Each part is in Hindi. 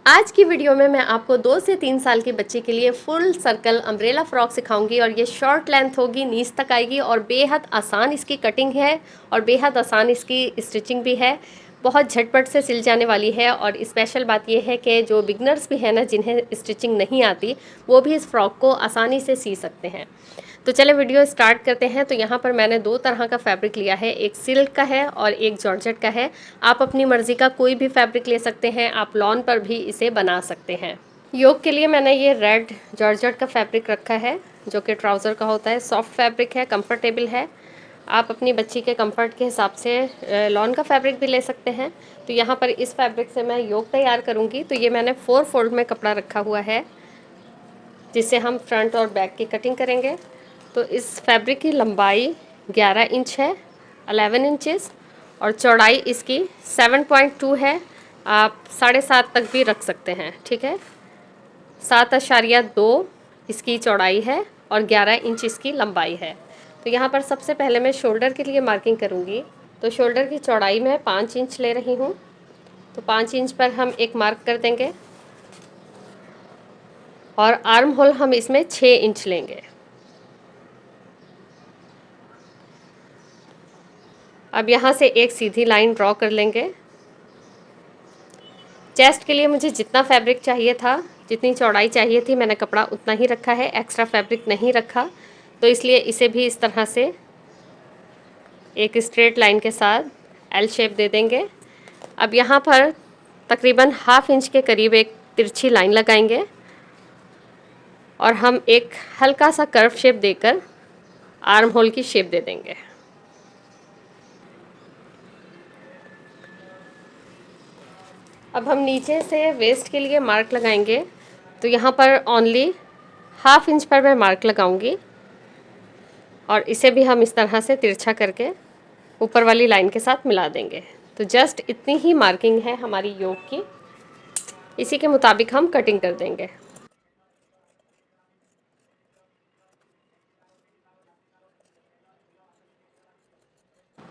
आज की वीडियो में मैं आपको 2 से 3 साल के बच्चे के लिए फुल सर्कल अम्ब्रेला फ्रॉक सिखाऊंगी और ये शॉर्ट लेंथ होगी, नीज तक आएगी और बेहद आसान इसकी कटिंग है और बेहद आसान इसकी स्टिचिंग भी है। बहुत झटपट से सिल जाने वाली है और स्पेशल बात यह है कि जो बिगनर्स भी हैं ना, जिन्हें स्टिचिंग नहीं आती, वो भी इस फ्रॉक को आसानी से सी सकते हैं। तो चले वीडियो स्टार्ट करते हैं। तो यहाँ पर मैंने 2 तरह का फैब्रिक लिया है, एक सिल्क का है और एक जॉर्जेट का है। आप अपनी मर्ज़ी का कोई भी फैब्रिक ले सकते हैं, आप लॉन पर भी इसे बना सकते हैं। योक के लिए मैंने ये रेड जॉर्जेट का फैब्रिक रखा है, जो कि ट्राउज़र का होता है। सॉफ्ट फैब्रिक है, कंफर्टेबल है। आप अपनी बच्ची के कंफर्ट के हिसाब से लॉन का फैब्रिक भी ले सकते हैं। तो यहाँ पर इस फैब्रिक से मैं योक तैयार करूँगी। तो ये मैंने 4 फोल्ड में कपड़ा रखा हुआ है, जिससे हम फ्रंट और बैक की कटिंग करेंगे। तो इस फैब्रिक की लंबाई 11 इंच है, 11 इंचेस, और चौड़ाई इसकी 7.2 है। आप 7.5 तक भी रख सकते हैं, ठीक है। 7.2 इसकी चौड़ाई है और 11 इंच इसकी लंबाई है। तो यहाँ पर सबसे पहले मैं शोल्डर के लिए मार्किंग करूँगी। तो शोल्डर की चौड़ाई मैं 5 इंच ले रही हूँ। तो 5 इंच पर हम एक मार्क कर देंगे और आर्म होल हम इसमें 6 इंच लेंगे। अब यहाँ से एक सीधी लाइन ड्रॉ कर लेंगे। चेस्ट के लिए मुझे जितना फैब्रिक चाहिए था, जितनी चौड़ाई चाहिए थी, मैंने कपड़ा उतना ही रखा है, एक्स्ट्रा फैब्रिक नहीं रखा। तो इसलिए इसे भी इस तरह से एक स्ट्रेट लाइन के साथ एल शेप दे देंगे। अब यहाँ पर तकरीबन ½ इंच के करीब एक तिरछी लाइन लगाएंगे और हम एक हल्का सा कर्व शेप देकर आर्म होल की शेप दे देंगे। अब हम नीचे से वेस्ट के लिए मार्क लगाएंगे। तो यहाँ पर ओनली ½ इंच पर मैं मार्क लगाऊंगी और इसे भी हम इस तरह से तिरछा करके ऊपर वाली लाइन के साथ मिला देंगे। तो जस्ट इतनी ही मार्किंग है हमारी योक की, इसी के मुताबिक हम कटिंग कर देंगे।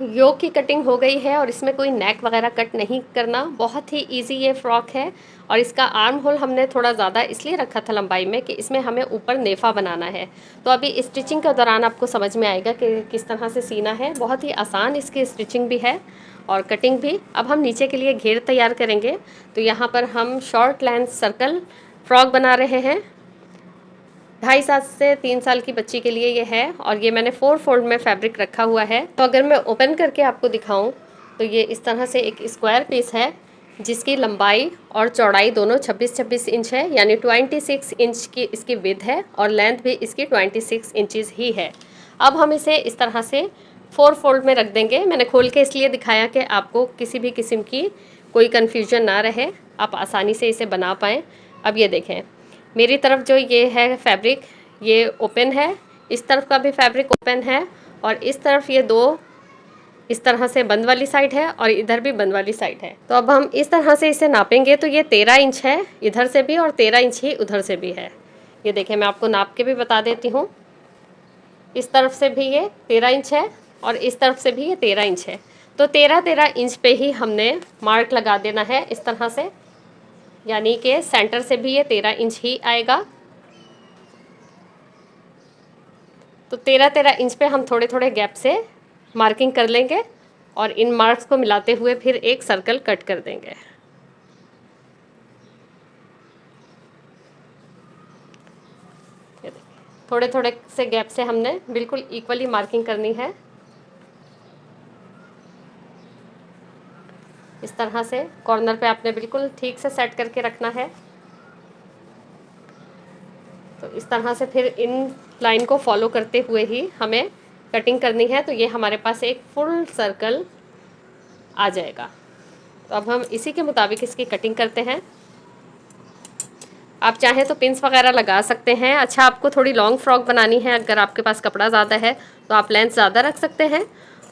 योक की कटिंग हो गई है और इसमें कोई नेक वगैरह कट नहीं करना, बहुत ही इजी ये फ्रॉक है। और इसका आर्म होल हमने थोड़ा ज़्यादा इसलिए रखा था लंबाई में कि इसमें हमें ऊपर नेफा बनाना है। तो अभी स्टिचिंग के दौरान आपको समझ में आएगा कि किस तरह से सीना है। बहुत ही आसान इसकी स्टिचिंग भी है और कटिंग भी। अब हम नीचे के लिए घेर तैयार करेंगे। तो यहाँ पर हम शॉर्ट लेंथ सर्कल फ्रॉक बना रहे हैं। 2.5 से 3 साल की बच्ची के लिए ये है और ये मैंने 4 फोल्ड में फैब्रिक रखा हुआ है। तो अगर मैं ओपन करके आपको दिखाऊं तो ये इस तरह से एक स्क्वायर पीस है, जिसकी लंबाई और चौड़ाई दोनों 26-26 इंच है, यानी 26 इंच की इसकी विड्थ है और लेंथ भी इसकी 26 इंचेस ही है। अब हम इसे इस तरह से 4 फोल्ड में रख देंगे। मैंने खोल के इसलिए दिखाया कि आपको किसी भी किस्म की कोई कन्फ्यूजन ना रहे, आप आसानी से इसे बना पाएँ। अब ये देखें, मेरी तरफ जो ये है फैब्रिक, ये ओपन है, इस तरफ का भी फैब्रिक ओपन है और इस तरफ ये दो इस तरह से बंद वाली साइड है और इधर भी बंद वाली साइड है। तो अब हम इस तरह से इसे नापेंगे। तो ये 13 इंच है इधर से भी और 13 इंच ही उधर से भी है। ये देखिए, मैं आपको नाप के भी बता देती हूँ। इस तरफ से भी ये 13 इंच है और इस तरफ से भी ये 13 इंच है। तो 13-13 इंच पे ही हमने मार्क लगा देना है इस तरह से, यानी कि सेंटर से भी ये 13 इंच ही आएगा। तो 13-13 इंच पे हम थोड़े थोड़े गैप से मार्किंग कर लेंगे और इन मार्क्स को मिलाते हुए फिर एक सर्कल कट कर देंगे। थोड़े थोड़े से गैप से हमने बिल्कुल इक्वली मार्किंग करनी है। इस तरह से कॉर्नर पे आपने बिल्कुल ठीक से सेट करके रखना है। तो इस तरह से फिर इन लाइन को फॉलो करते हुए ही हमें कटिंग करनी है। तो ये हमारे पास एक फुल सर्कल आ जाएगा। तो अब हम इसी के मुताबिक इसकी कटिंग करते हैं। आप चाहें तो पिन्स वगैरह लगा सकते हैं। अच्छा, आपको थोड़ी लॉन्ग फ्रॉक बनानी है, अगर आपके पास कपड़ा ज़्यादा है तो आप लेंथ ज़्यादा रख सकते हैं,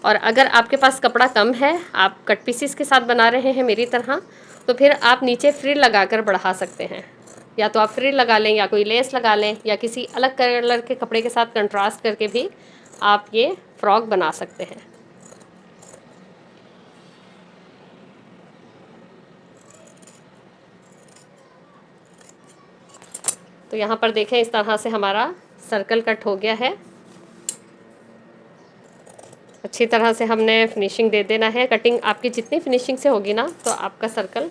और अगर आपके पास कपड़ा कम है, आप कट पीसीस के साथ बना रहे हैं मेरी तरह, तो फिर आप नीचे फ्रिल लगाकर बढ़ा सकते हैं। या तो आप फ्रिल लगा लें या कोई लेस लगा लें या किसी अलग कलर के कपड़े के साथ कंट्रास्ट करके भी आप ये फ्रॉक बना सकते हैं। तो यहाँ पर देखें इस तरह से हमारा सर्कल कट हो गया है। अच्छी तरह से हमने फिनिशिंग दे देना है। कटिंग आपकी जितनी फिनिशिंग से होगी ना तो आपका सर्कल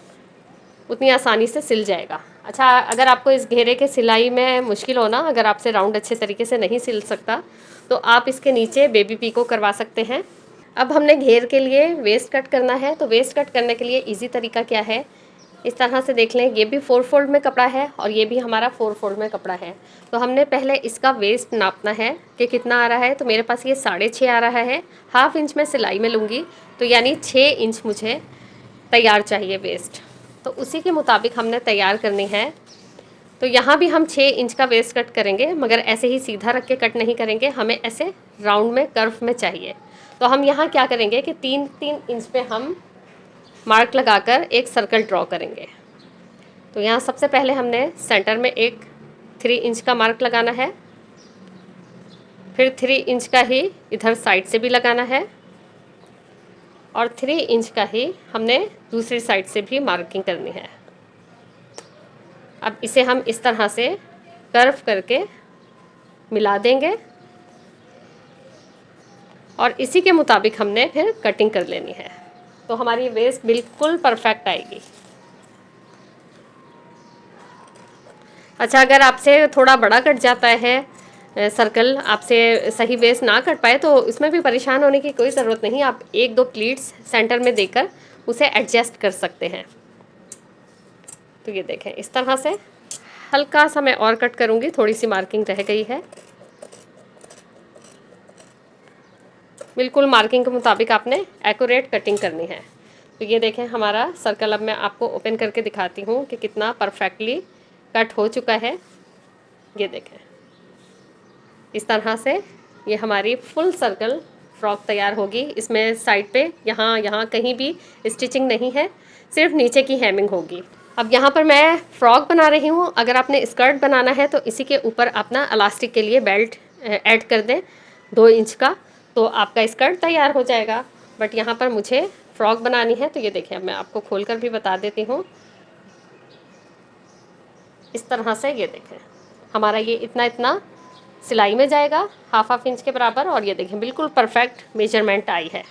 उतनी आसानी से सिल जाएगा। अच्छा, अगर आपको इस घेरे के सिलाई में मुश्किल हो ना, अगर आपसे राउंड अच्छे तरीके से नहीं सिल सकता तो आप इसके नीचे बेबी पीको करवा सकते हैं। अब हमने घेर के लिए वेस्ट कट करना है। तो वेस्ट कट करने के लिए इजी तरीका क्या है, इस तरह से देख लें, ये भी 4 फोल्ड में कपड़ा है और ये भी हमारा 4 फोल्ड में कपड़ा है। तो हमने पहले इसका वेस्ट नापना है कि कितना आ रहा है। तो मेरे पास ये 6.5 आ रहा है, हाफ इंच में सिलाई में लूँगी तो यानी 6 इंच मुझे तैयार चाहिए वेस्ट। तो उसी के मुताबिक हमने तैयार करनी है। तो यहाँ भी हम 6 इंच का वेस्ट कट करेंगे, मगर ऐसे ही सीधा रख के कट नहीं करेंगे, हमें ऐसे राउंड में कर्व में चाहिए। तो हम यहाँ क्या करेंगे कि 3-3 इंच पे हम मार्क लगाकर एक सर्कल ड्रॉ करेंगे। तो यहाँ सबसे पहले हमने सेंटर में एक 3 इंच का मार्क लगाना है, फिर 3 इंच का ही इधर साइड से भी लगाना है और 3 इंच का ही हमने दूसरी साइड से भी मार्किंग करनी है। अब इसे हम इस तरह से कर्व करके मिला देंगे और इसी के मुताबिक हमने फिर कटिंग कर लेनी है। तो हमारी वेस्ट बिल्कुल परफेक्ट आएगी। अच्छा, अगर आपसे थोड़ा बड़ा कट जाता है सर्कल, आपसे सही वेस्ट ना कट पाए तो इसमें भी परेशान होने की कोई ज़रूरत नहीं। आप 1-2 प्लीट्स सेंटर में देकर उसे एडजस्ट कर सकते हैं। तो ये देखें इस तरह से हल्का सा मैं और कट करूँगी, थोड़ी सी मार्किंग रह गई है। बिल्कुल मार्किंग के मुताबिक आपने एक्यूरेट कटिंग करनी है। तो ये देखें हमारा सर्कल, अब मैं आपको ओपन करके दिखाती हूँ कि कितना परफेक्टली कट हो चुका है। ये देखें इस तरह से ये हमारी फुल सर्कल फ्रॉक तैयार होगी। इसमें साइड पे यहाँ कहीं भी स्टिचिंग नहीं है, सिर्फ नीचे की हेमिंग होगी। अब यहाँ पर मैं फ़्रॉक बना रही हूँ। अगर आपने स्कर्ट बनाना है तो इसी के ऊपर अपना इलास्टिक के लिए बेल्ट ऐड कर दें 2 इंच का, तो आपका स्कर्ट तैयार हो जाएगा। बट यहाँ पर मुझे फ़्रॉक बनानी है। तो ये देखिए, अब मैं आपको खोलकर भी बता देती हूँ। इस तरह से ये देखें हमारा ये इतना सिलाई में जाएगा, हाफ इंच के बराबर। और ये देखें बिल्कुल परफेक्ट मेजरमेंट आई है।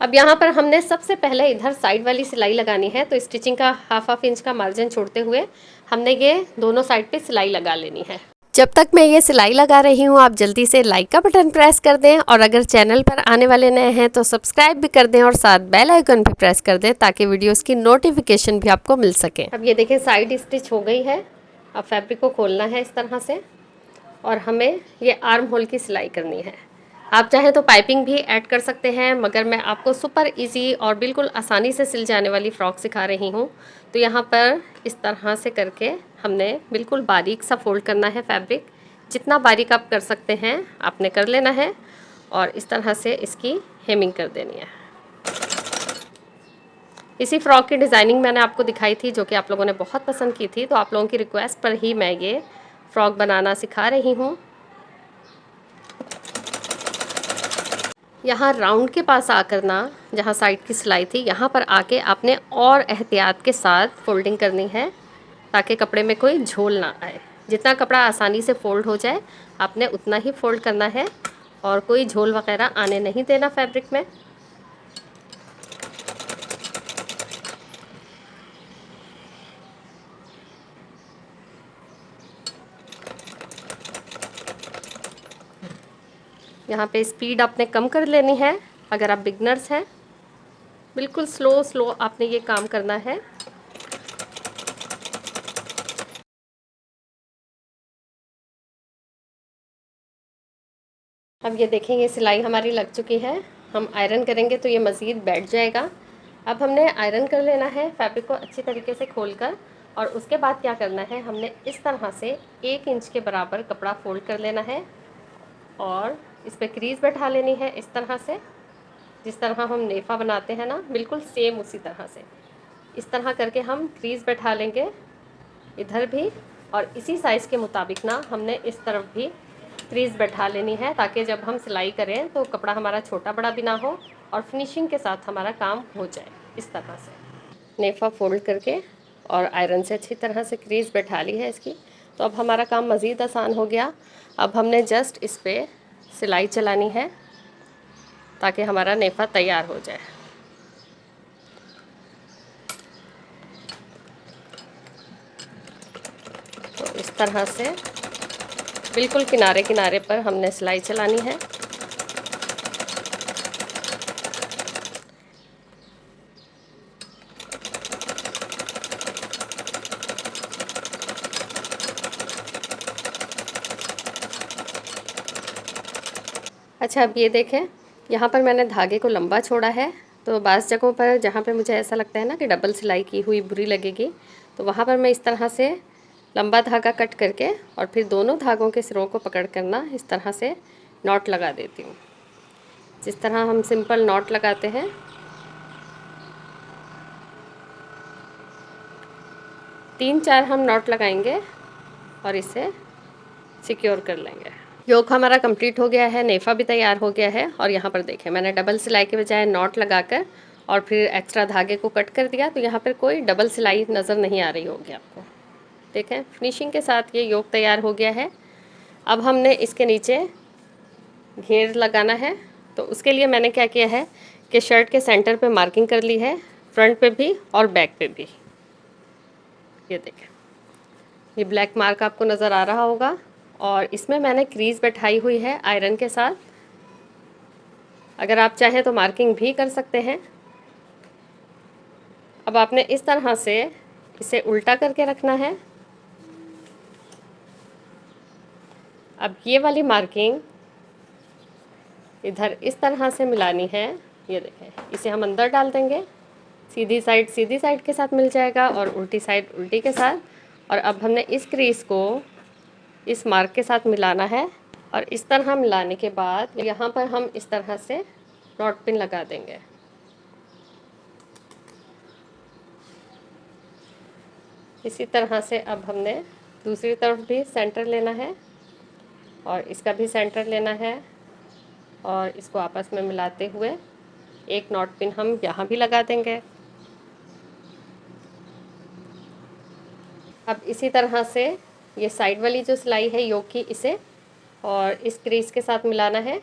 अब यहाँ पर हमने सबसे पहले इधर साइड वाली सिलाई लगानी है। तो स्टिचिंग का हाफ इंच का मार्जिन छोड़ते हुए हमने ये दोनों साइड पे सिलाई लगा लेनी है। जब तक मैं ये सिलाई लगा रही हूँ, आप जल्दी से लाइक का बटन प्रेस कर दें और अगर चैनल पर आने वाले नए हैं तो सब्सक्राइब भी कर दें और साथ बेल आइकन भी प्रेस कर दें ताकि वीडियोस की नोटिफिकेशन भी आपको मिल सके। अब ये देखें साइड स्टिच हो गई है। अब फैब्रिक को खोलना है इस तरह से और हमें ये आर्म होल की सिलाई करनी है। आप चाहें तो पाइपिंग भी ऐड कर सकते हैं, मगर मैं आपको सुपर इजी और बिल्कुल आसानी से सिल जाने वाली फ़्रॉक सिखा रही हूँ। तो यहाँ पर इस तरह से करके हमने बिल्कुल बारीक सा फोल्ड करना है फैब्रिक। जितना बारीक आप कर सकते हैं आपने कर लेना है और इस तरह से इसकी हेमिंग कर देनी है। इसी फ़्रॉक की डिज़ाइनिंग मैंने आपको दिखाई थी, जो कि आप लोगों ने बहुत पसंद की थी। तो आप लोगों की रिक्वेस्ट पर ही मैं ये फ़्रॉक बनाना सिखा रही हूँ। यहाँ राउंड के पास आकर ना, जहाँ साइड की सिलाई थी, यहाँ पर आके आपने और एहतियात के साथ फोल्डिंग करनी है ताकि कपड़े में कोई झोल ना आए। जितना कपड़ा आसानी से फोल्ड हो जाए आपने उतना ही फोल्ड करना है और कोई झोल वगैरह आने नहीं देना फैब्रिक में। यहाँ पे स्पीड आपने कम कर लेनी है अगर आप बिगनर्स हैं। बिल्कुल स्लो आपने ये काम करना है। अब ये देखें ये सिलाई हमारी लग चुकी है। हम आयरन करेंगे तो ये मज़ीद बैठ जाएगा। अब हमने आयरन कर लेना है फैब्रिक को अच्छी तरीके से खोलकर और उसके बाद क्या करना है, हमने इस तरह से 1 इंच के बराबर कपड़ा फोल्ड कर लेना है और इस पर क्रीज़ बैठा लेनी है इस तरह से। जिस तरह हम नेफ़ा बनाते हैं ना, बिल्कुल सेम उसी तरह से इस तरह करके हम क्रीज़ बैठा लेंगे इधर भी। और इसी साइज़ के मुताबिक ना हमने इस तरफ भी क्रीज़ बैठा लेनी है ताकि जब हम सिलाई करें तो कपड़ा हमारा छोटा बड़ा भी ना हो और फिनिशिंग के साथ हमारा काम हो जाए। इस तरह से नेफ़ा फोल्ड करके और आयरन से अच्छी तरह से क्रीज़ बैठा ली है इसकी। तो अब हमारा काम मज़ीद आसान हो गया। अब हमने जस्ट इस पर सिलाई चलानी है ताकि हमारा नेफ़ा तैयार हो जाए। तो इस तरह से बिल्कुल किनारे किनारे पर हमने सिलाई चलानी है। अच्छा, अब ये देखें, यहाँ पर मैंने धागे को लंबा छोड़ा है। तो बाज़ जगहों पर जहाँ पे मुझे ऐसा लगता है ना कि डबल सिलाई की हुई बुरी लगेगी, तो वहाँ पर मैं इस तरह से लंबा धागा कट करके और फिर दोनों धागों के सिरों को पकड़ कर ना इस तरह से नॉट लगा देती हूँ, जिस तरह हम सिंपल नॉट लगाते हैं। तीन चार हम नॉट लगाएंगे और इसे सिक्योर कर लेंगे। योक हमारा कंप्लीट हो गया है, नेफ़ा भी तैयार हो गया है। और यहाँ पर देखें, मैंने डबल सिलाई के बजाय नॉट लगाकर और फिर एक्स्ट्रा धागे को कट कर दिया, तो यहाँ पर कोई डबल सिलाई नज़र नहीं आ रही होगी आपको। देखें, फिनिशिंग के साथ ये योक तैयार हो गया है। अब हमने इसके नीचे घेर लगाना है। तो उसके लिए मैंने क्या किया है कि शर्ट के सेंटर पे मार्किंग कर ली है, फ्रंट पे भी और बैक पे भी। ये देखें, ये ब्लैक मार्क आपको नज़र आ रहा होगा। और इसमें मैंने क्रीज़ बैठाई हुई है आयरन के साथ। अगर आप चाहें तो मार्किंग भी कर सकते हैं। अब आपने इस तरह से इसे उल्टा करके रखना है। अब ये वाली मार्किंग इधर इस तरह से मिलानी है। ये देखें, इसे हम अंदर डाल देंगे। सीधी साइड के साथ मिल जाएगा और उल्टी साइड उल्टी के साथ। और अब हमने इस क्रीज़ को इस मार्क के साथ मिलाना है। और इस तरह मिलाने के बाद यहाँ पर हम इस तरह से नॉट पिन लगा देंगे। इसी तरह से अब हमने दूसरी तरफ भी सेंटर लेना है और इसका भी सेंटर लेना है और इसको आपस में मिलाते हुए एक नॉट पिन हम यहाँ भी लगा देंगे। अब इसी तरह से ये साइड वाली जो सिलाई है योक की, इसे और इस क्रीज के साथ मिलाना है।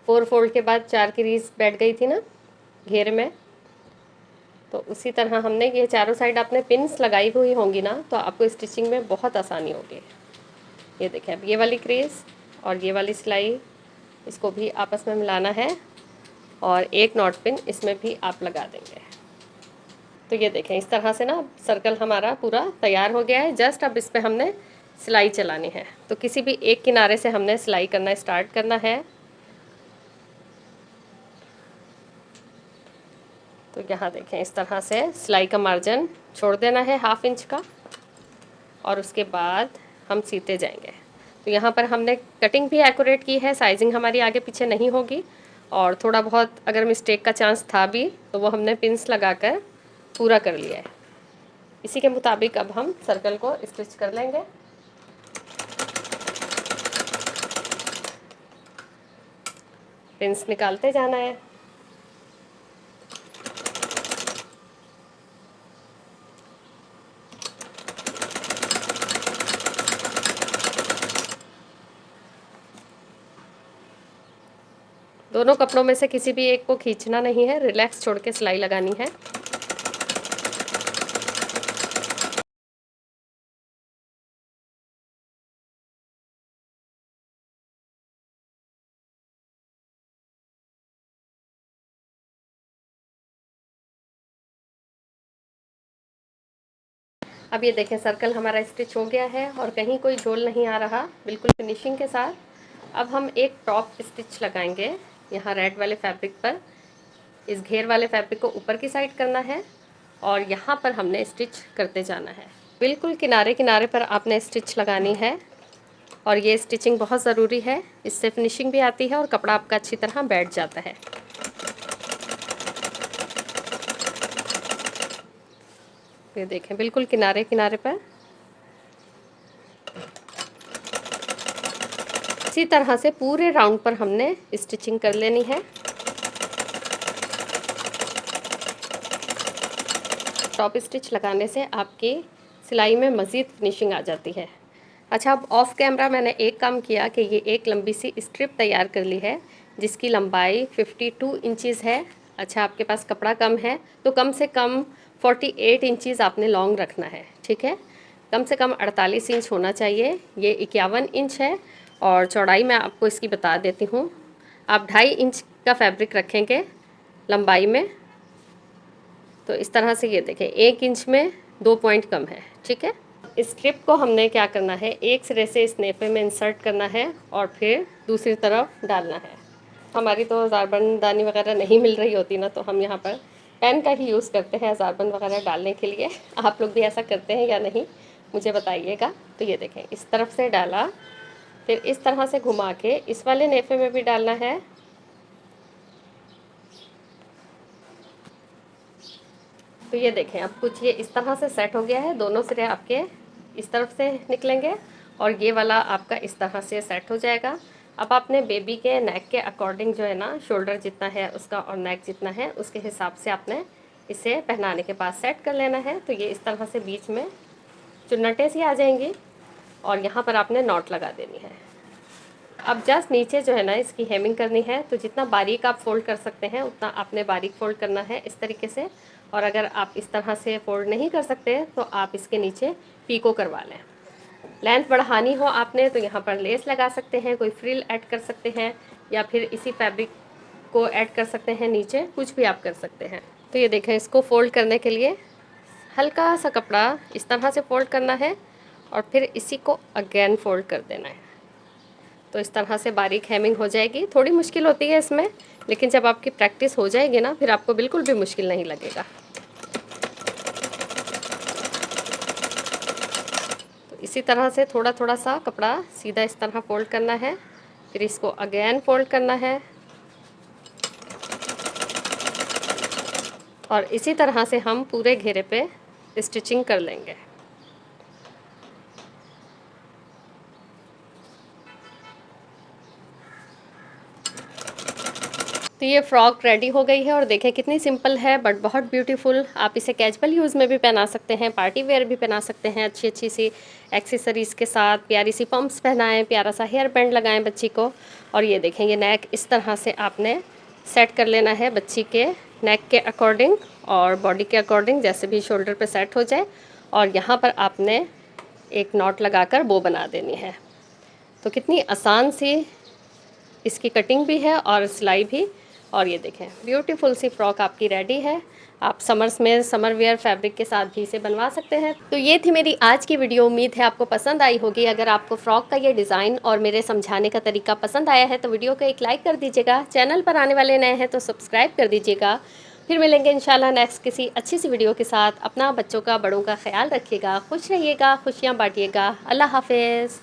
4 फोल्ड के बाद 4 क्रीज बैठ गई थी ना घेरे में, तो उसी तरह हमने ये चारों साइड आपने पिन्स लगाई हुई होंगी ना, तो आपको स्टिचिंग में बहुत आसानी होगी। ये देखें, अब ये वाली क्रीज और ये वाली सिलाई, इसको भी आपस में मिलाना है और एक नॉट पिन इसमें भी आप लगा देंगे। तो ये देखें, इस तरह से ना सर्कल हमारा पूरा तैयार हो गया है। जस्ट अब इस पर हमने सिलाई चलानी है। तो किसी भी एक किनारे से हमने सिलाई करना स्टार्ट करना है। तो यहाँ देखें, इस तरह से सिलाई का मार्जिन छोड़ देना है 1/2 इंच का और उसके बाद हम सीते जाएंगे। तो यहाँ पर हमने कटिंग भी एक्यूरेट की है, साइजिंग हमारी आगे पीछे नहीं होगी। और थोड़ा बहुत अगर मिस्टेक का चांस था भी तो वो हमने पिन्स लगाकर पूरा कर लिया है। इसी के मुताबिक अब हम सर्कल को स्टिच कर लेंगे। पिन्स निकालते जाना है। दोनों कपड़ों में से किसी भी एक को खींचना नहीं है, रिलैक्स छोड़ के सिलाई लगानी है। अब ये देखें, सर्कल हमारा स्टिच हो गया है और कहीं कोई झोल नहीं आ रहा, बिल्कुल फिनिशिंग के साथ। अब हम एक टॉप स्टिच लगाएंगे यहाँ रेड वाले फैब्रिक पर। इस घेर वाले फैब्रिक को ऊपर की साइड करना है और यहाँ पर हमने स्टिच करते जाना है। बिल्कुल किनारे किनारे पर आपने स्टिच लगानी है और ये स्टिचिंग बहुत ज़रूरी है, इससे फिनिशिंग भी आती है और कपड़ा आपका अच्छी तरह बैठ जाता है। ये देखें, बिल्कुल किनारे किनारे पर इसी तरह से पूरे राउंड पर हमने स्टिचिंग कर लेनी है। टॉप स्टिच लगाने से आपकी सिलाई में मज़ीद फिनिशिंग आ जाती है। अच्छा, अब ऑफ कैमरा मैंने एक काम किया कि ये एक लंबी सी स्ट्रिप तैयार कर ली है जिसकी लंबाई 52 इंचज़ है। अच्छा, आपके पास कपड़ा कम है तो कम से कम 48 इंचज़ आपने लॉन्ग रखना है, ठीक है। कम से कम 48 इंच होना चाहिए। ये 51 इंच है और चौड़ाई मैं आपको इसकी बता देती हूँ। आप 2.5 इंच का फैब्रिक रखेंगे लंबाई में, तो इस तरह से ये देखें 1 इंच में 2 पॉइंट कम है, ठीक है। इस स्ट्रिप को हमने क्या करना है, एक सिरे से इस नेफे में इंसर्ट करना है और फिर दूसरी तरफ डालना है। हमारी तो ज़ारबंदानी वगैरह नहीं मिल रही होती ना, तो हम यहाँ पर पेन का ही यूज़ करते हैं ज़ारबंद वगैरह डालने के लिए। आप लोग भी ऐसा करते हैं या नहीं मुझे बताइएगा। तो ये देखें इस तरफ से डाला, फिर इस तरह से घुमा के इस वाले नेफे में भी डालना है। तो ये देखें अब कुछ ये इस तरह से सेट हो गया है। दोनों सिरे आपके इस तरफ से निकलेंगे और ये वाला आपका इस तरह से सेट हो जाएगा। अब आपने बेबी के नेक के अकॉर्डिंग जो है ना, शोल्डर जितना है उसका और नेक जितना है उसके हिसाब से आपने इसे पहनाने के बाद सेट कर लेना है। तो ये इस तरह से बीच में चुन्नटें सी आ जाएंगी और यहाँ पर आपने नॉट लगा देनी है। अब जस्ट नीचे जो है ना इसकी हेमिंग करनी है, तो जितना बारीक आप फ़ोल्ड कर सकते हैं उतना आपने बारीक फ़ोल्ड करना है इस तरीके से। और अगर आप इस तरह से फ़ोल्ड नहीं कर सकते तो आप इसके नीचे पीको करवा लें। लेंथ बढ़ानी हो आपने तो यहाँ पर लेस लगा सकते हैं, कोई फ्रिल ऐड कर सकते हैं या फिर इसी फैब्रिक को ऐड कर सकते हैं नीचे, कुछ भी आप कर सकते हैं। तो ये देखें, इसको फ़ोल्ड करने के लिए हल्का सा कपड़ा इस तरह से फ़ोल्ड करना है और फिर इसी को अगेन फ़ोल्ड कर देना है। तो इस तरह से बारीक हेमिंग हो जाएगी। थोड़ी मुश्किल होती है इसमें, लेकिन जब आपकी प्रैक्टिस हो जाएगी ना फिर आपको बिल्कुल भी मुश्किल नहीं लगेगा। तो इसी तरह से थोड़ा थोड़ा सा कपड़ा सीधा इस तरह फ़ोल्ड करना है, फिर इसको अगेन फ़ोल्ड करना है और इसी तरह से हम पूरे घेरे पे स्टिचिंग कर लेंगे। तो ये फ़्रॉक रेडी हो गई है और देखें कितनी सिंपल है बट बहुत ब्यूटीफुल। आप इसे कैजुअल यूज़ में भी पहना सकते हैं, पार्टी वेयर भी पहना सकते हैं। अच्छी अच्छी सी एक्सेसरीज़ के साथ प्यारी सी पम्प्स पहनाएं, प्यारा सा हेयर बैंड लगाएं बच्ची को। और ये देखें ये नेक इस तरह से आपने सेट कर लेना है बच्ची के नेक के अकॉर्डिंग और बॉडी के अकॉर्डिंग, जैसे भी शोल्डर पे सेट हो जाए। और यहाँ पर आपने एक नॉट लगाकर बो बना देनी है। तो कितनी आसान सी इसकी कटिंग भी है और सिलाई भी। और ये देखें ब्यूटीफुल सी फ्रॉक आपकी रेडी है। आप समर्स में समर वेयर फैब्रिक के साथ भी इसे बनवा सकते हैं। तो ये थी मेरी आज की वीडियो, उम्मीद है आपको पसंद आई होगी। अगर आपको फ्रॉक का ये डिज़ाइन और मेरे समझाने का तरीका पसंद आया है तो वीडियो को एक लाइक कर दीजिएगा। चैनल पर आने वाले नए हैं तो सब्सक्राइब कर दीजिएगा। फिर मिलेंगे इंशाल्लाह नेक्स्ट किसी अच्छी सी वीडियो के साथ। अपना, बच्चों का, बड़ों का ख्याल रखिएगा, खुश रहिएगा, खुशियाँ बांटिएगा। अल्लाह हाफिज़।